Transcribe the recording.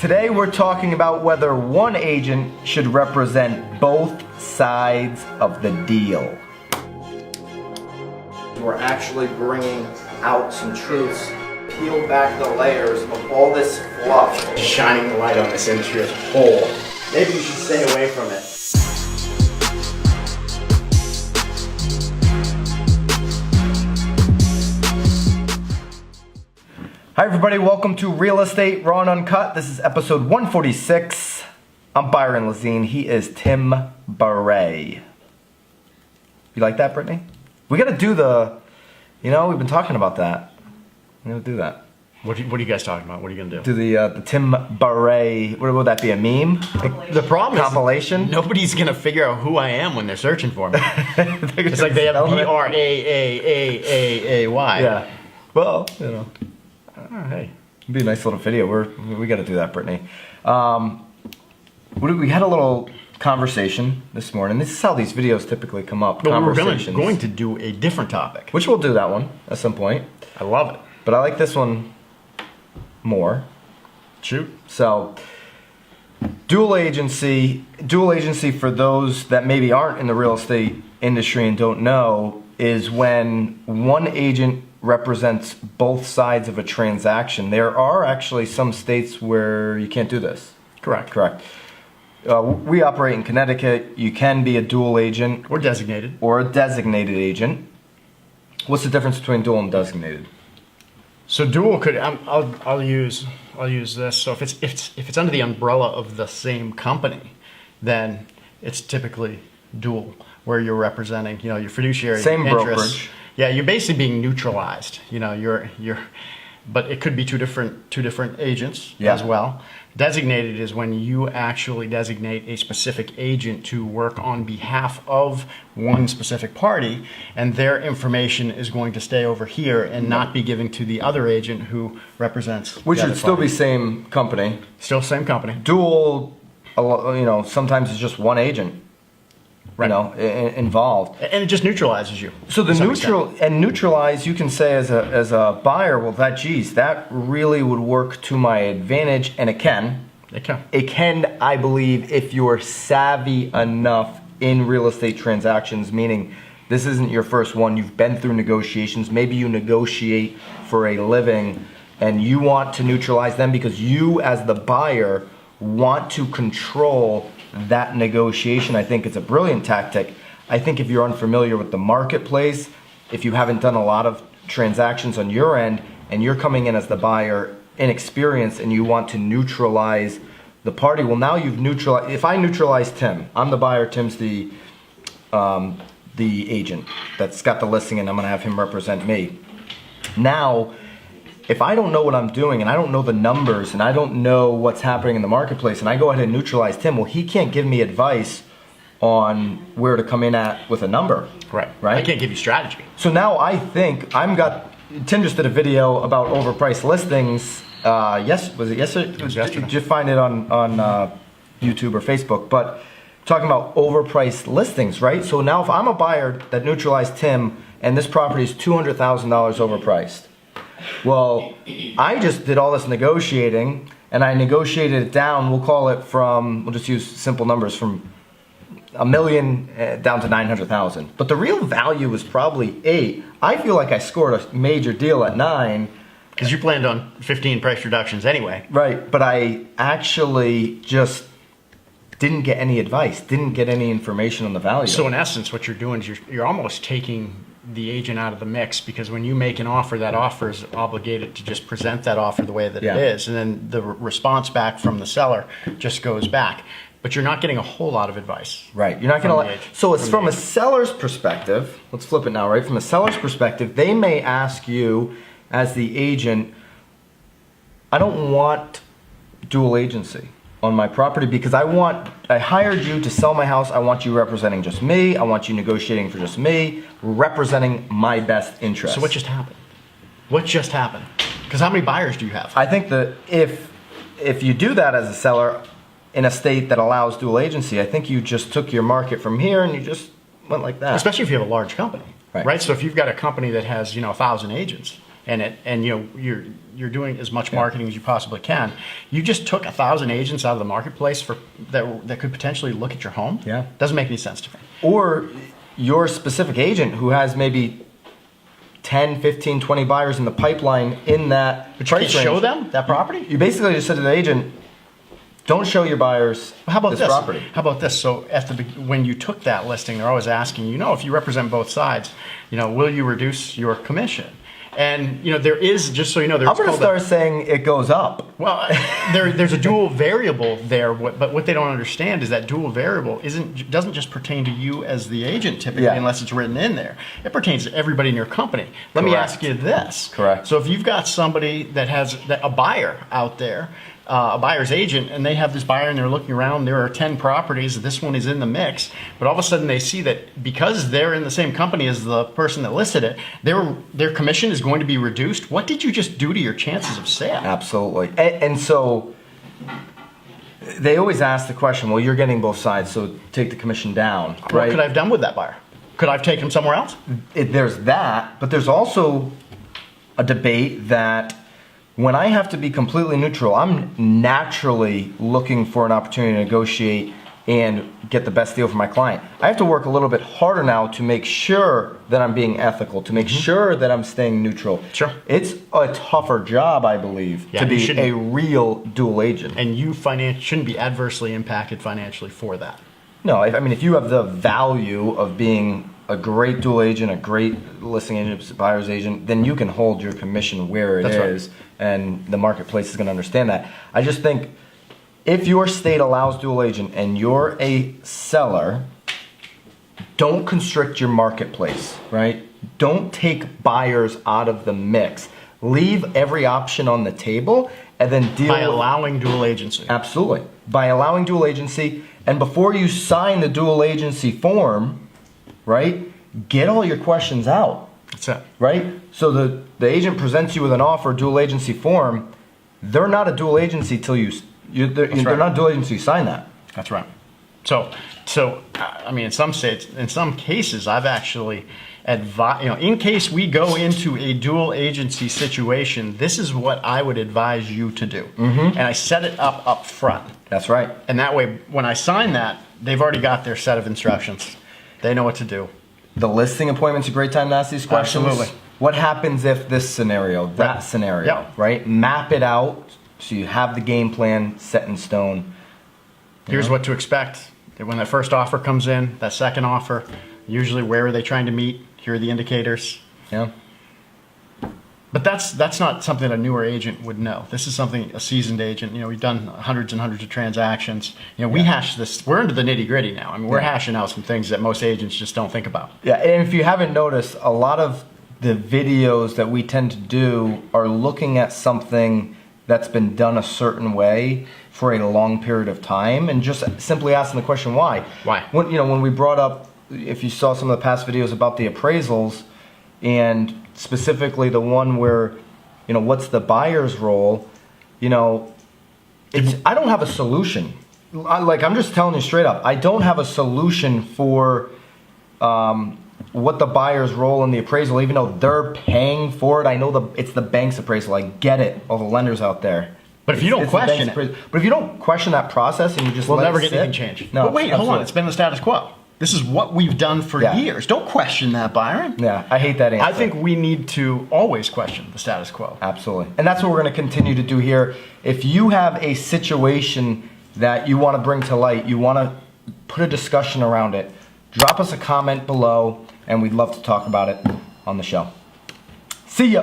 Today we're talking about whether one agent should represent both sides of the deal. We're actually bringing out some truths, peel back the layers of all this fluff. Shining the light on this industry as a whole. Maybe you should stay away from it. Hi everybody, welcome to Real Estate Raw and Uncut. This is episode 146. I'm Byron Lazine. He is Tim Barre. You like that, Brittany? We gotta do we've been talking about that. We're gonna do that. What are you guys talking about? What are you gonna Do do? the Tim Barre, what would that be, a meme? The problem compilation? is nobody's gonna figure out who I am when they're searching for me. It's like they have B-R-A-A-A-A-A-Y. Yeah. Well, Hey. It'd be a nice little video. We got to do that, Brittany. We had a little conversation this morning. This is how these videos typically come up. But we're conversations. going to do a different topic. Which we'll do that one at some point. I love it. But I like this one more. Shoot. So, dual agency for those that maybe aren't in the real estate industry and don't know, is when one agent represents both sides of a transaction. There are actually some states where you can't do this. Correct. We operate in Connecticut. You can be a dual agent. Or designated. Or a designated agent. What's the difference between dual and designated? So dual could I'll use this. So if it's under the umbrella of the same company, then it's typically dual, where you're representing, your fiduciary same interests. Brokerage. Yeah, you're basically being neutralized. But it could be two different agents as well. Designated is when you actually designate a specific agent to work on behalf of one specific party, and their information is going to stay over here and not be given to the other agent who represents. Which would still be same company. Still same company. Dual, sometimes it's just one agent. Right. Involved, and it just neutralizes you. So the neutralize, you can say as a buyer, well, that really would work to my advantage, and it can. It can, I believe, if you're savvy enough in real estate transactions, meaning this isn't your first one. You've been through negotiations. Maybe you negotiate for a living, and you want to neutralize them because you, as the buyer, want to control that negotiation. I think it's a brilliant tactic. I think if you're unfamiliar with the marketplace, if you haven't done a lot of transactions on your end, and you're coming in as the buyer, inexperienced, and you want to neutralize the party, well, now you've neutralized. If I neutralize Tim, I'm the buyer, Tim's the agent that's got the listing, and I'm going to have him represent me. Now, if I don't know what I'm doing, and I don't know the numbers, and I don't know what's happening in the marketplace, and I go ahead and neutralize Tim, well, he can't give me advice on where to come in at with a number. Right. I can't give you strategy. So now I think Tim just did a video about overpriced listings. Was it yesterday? It was yesterday. Just find it on YouTube or Facebook. But talking about overpriced listings, right? So now if I'm a buyer that neutralized Tim, and this property is $200,000 overpriced, well, I just did all this negotiating, and I negotiated it down. We'll just use simple numbers, from $1 million down to $900,000. But the real value is probably $8 million. I feel like I scored a major deal at $9 million. Because you planned on 15 price reductions anyway. Right, but I actually just didn't get any advice, didn't get any information on the value. So in essence, what you're doing is you're almost taking the agent out of the mix, because when you make an offer, that offer is obligated to just present that offer the way that it is, and then the response back from the seller just goes back. But you're not getting a whole lot of advice. Right. You're not going to. So it's from a seller's perspective. Let's flip it now, right? From a seller's perspective, they may ask you as the agent, I don't want dual agency on my property because I hired you to sell my house. I want you representing just me. I want you negotiating for just me, representing my best interest. So what just happened? Because how many buyers do you have? I think that if you do that as a seller in a state that allows dual agency, I think you just took your market from here and you just went like that. Especially if you have a large company, right? So if you've got a company that has 1,000 agents, and you know you're doing as much marketing as you possibly can. You just took 1,000 agents out of the marketplace for that could potentially look at your home. Yeah, doesn't make any sense to me. Or your specific agent who has maybe 10, 15, 20 buyers in the pipeline in that But you can't show them that property? You basically just said to the agent, don't show your buyers How about this property. How about this? So when you took that listing, they're always asking, you know, if you represent both sides, you know, will you reduce your commission? And, you know, there is, just so you know, there's... I'm going to start saying it goes up. Well, there's a dual variable there, but what they don't understand is that dual variable doesn't just pertain to you as the agent typically, unless it's written in there. It pertains to everybody in your company. Let me ask you this. Correct. So if you've got somebody that has a buyer out there, a buyer's agent, and they have this buyer and they're looking around, there are 10 properties, this one is in the mix, but all of a sudden they see that because they're in the same company as the person that listed it, their commission is going to be reduced. What did you just do to your chances of sale? Absolutely. And so they always ask the question, well, you're getting both sides, so take the commission down, right? What could I have done with that buyer? Could I have taken him somewhere else? There's that, but there's also a debate that when I have to be completely neutral, I'm naturally looking for an opportunity to negotiate and get the best deal for my client. I have to work a little bit harder now to make sure that I'm being ethical, to make sure that I'm staying neutral. Sure. It's a tougher job, I believe, to be a real dual agent. And you shouldn't be adversely impacted financially for that. No, I mean, if you have the value of being a great dual agent, a great listing agent, buyer's agent, then you can hold your commission where it is, and the marketplace is going to understand that. I just think if your state allows dual agent and you're a seller, don't constrict your marketplace, right? Don't take buyers out of the mix. Leave every option on the table and then deal by allowing dual agency. Absolutely. By allowing dual agency, and before you sign the dual agency form, right, get all your questions out. That's it. Right? So the agent presents you with an offer, dual agency form. They're not a dual agency till they're not a dual agency, you sign that. That's right. So I mean, in some cases, I've actually advised, you know, in case we go into a dual agency situation, this is what I would advise you to do. And I set it up front. That's right. And that way, when I sign that, they've already got their set of instructions. They know what to do. The listing appointment's a great time to ask these questions. Absolutely. What happens if this scenario, that scenario, right? Map it out so you have the game plan set in stone. Here's what to expect. When that first offer comes in, that second offer, usually where are they trying to meet? Here are the indicators. Yeah. But that's not something a newer agent would know. This is something a seasoned agent, you know, we've done hundreds and hundreds of transactions. You know, we hash this, we're into the nitty gritty now. I mean, we're hashing out some things that most agents just don't think about. Yeah, and if you haven't noticed, a lot of the videos that we tend to do are looking at something that's been done a certain way for a long period of time and just simply asking the question, why? Why? When we brought up, if you saw some of the past videos about the appraisals, and specifically the one where, you know, what's the buyer's role, you know, I don't have a solution. I'm just telling you straight up, I don't have a solution for what the buyer's role in the appraisal, even though they're paying for it. I know it's the bank's appraisal. I get it, all the lenders out there. But if you don't question it. But if you don't question that process and you just we'll let never it get sit, anything changed. No, but wait, hold absolutely. on. It's been the status quo. This is what we've done for years. Don't question that, Byron. Yeah, I hate that answer. I think we need to always question the status quo. Absolutely. And that's what we're going to continue to do here. If you have a situation that you want to bring to light, you want to put a discussion around it, drop us a comment below, and we'd love to talk about it on the show. See ya.